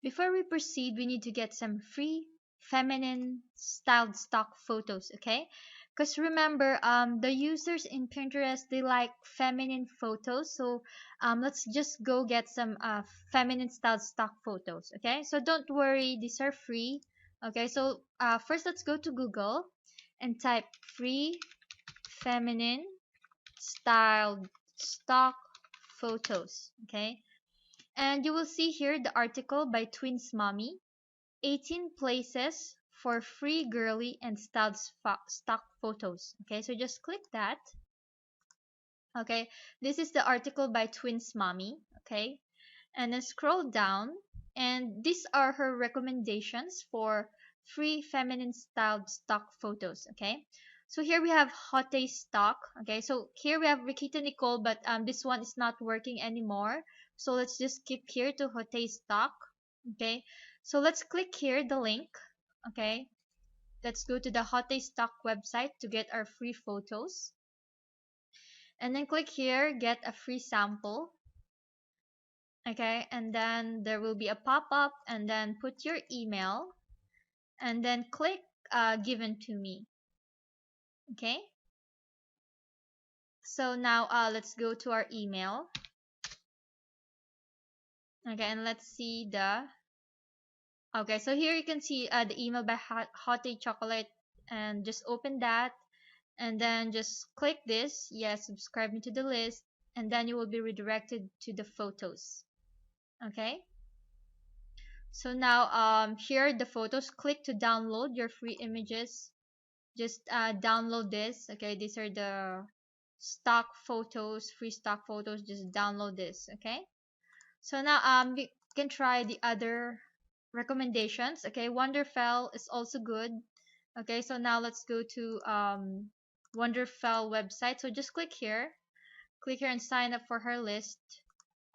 before we proceed, we need to get some free feminine styled stock photos, okay? Because remember, the users in Pinterest, they like feminine photos. So let's just go get some feminine styled stock photos, okay? So don't worry, these are free. Okay, so first let's go to Google and type free feminine styled stock photos, okay? And you will see here the article by Twins Mommy, 18 places for free girly and styled stock photos. Okay, so just click that. Okay, this is the article by Twins Mommy. Okay, and then scroll down, and these are her recommendations for free feminine styled stock photos. Okay, so here we have Hotte stock. Okay, so here we have Rikita Nicole, but this one is not working anymore, so let's just skip here to Hotte stock. Okay, so let's click here the link. Okay, let's go to the Hotte stock website to get our free photos, and then click here get a free sample. Okay, and then there will be a pop-up, and then put your email, and then click given to me. Okay, so now let's go to our email. Okay, and let's see the okay, so here you can see the email by Hot Chocolate, and just open that, and then just click this yes, subscribe me to the list, and then you will be redirected to the photos. Okay, so now here are the photos. Click to download your free images. Just download this. Okay, these are the stock photos, free stock photos. Just download this. Okay, so now you can try the other recommendations. Okay, Wonderfell is also good. Okay, so now let's go to Wonderfell website. So just click here and sign up for her list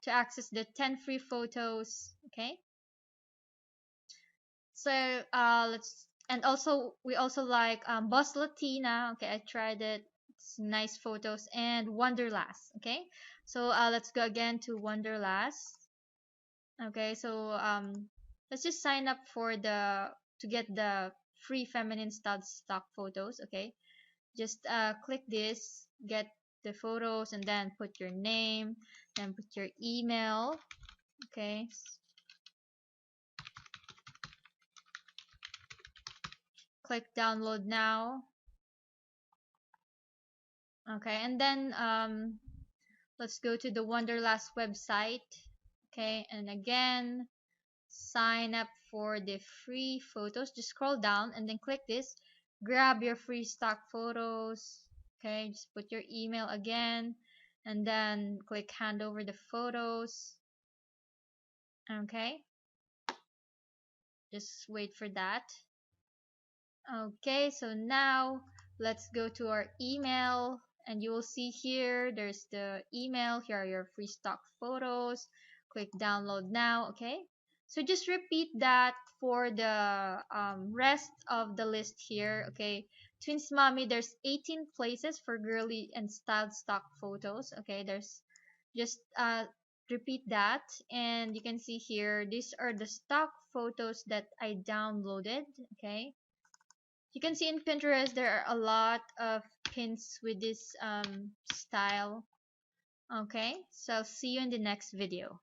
to access the 10 free photos. Okay, so let's, and also we also like Boss Latina. Okay, I tried it. It's nice photos. And Wonderlast. Okay, so let's go again to Wonderlast. Okay, so let's just sign up for the to get the free feminine styled stock photos. Okay, just click this get the photos, and then put your name and put your email. Okay, click download now. Okay, and then let's go to the Wonderlast website. Okay, and again sign up for the free photos. Just scroll down and then click this grab your free stock photos. Okay, just put your email again, and then click hand over the photos. Okay, just wait for that. Okay, so now let's go to our email, and you will see here there's the email. Here are your free stock photos. Click download now. Okay, so just repeat that for the rest of the list here. Okay, Twins Mommy, there's 18 places for girly and styled stock photos. Okay, there's just repeat that, and you can see here these are the stock photos that I downloaded. Okay, you can see in Pinterest there are a lot of pins with this style. Okay, so see you in the next video.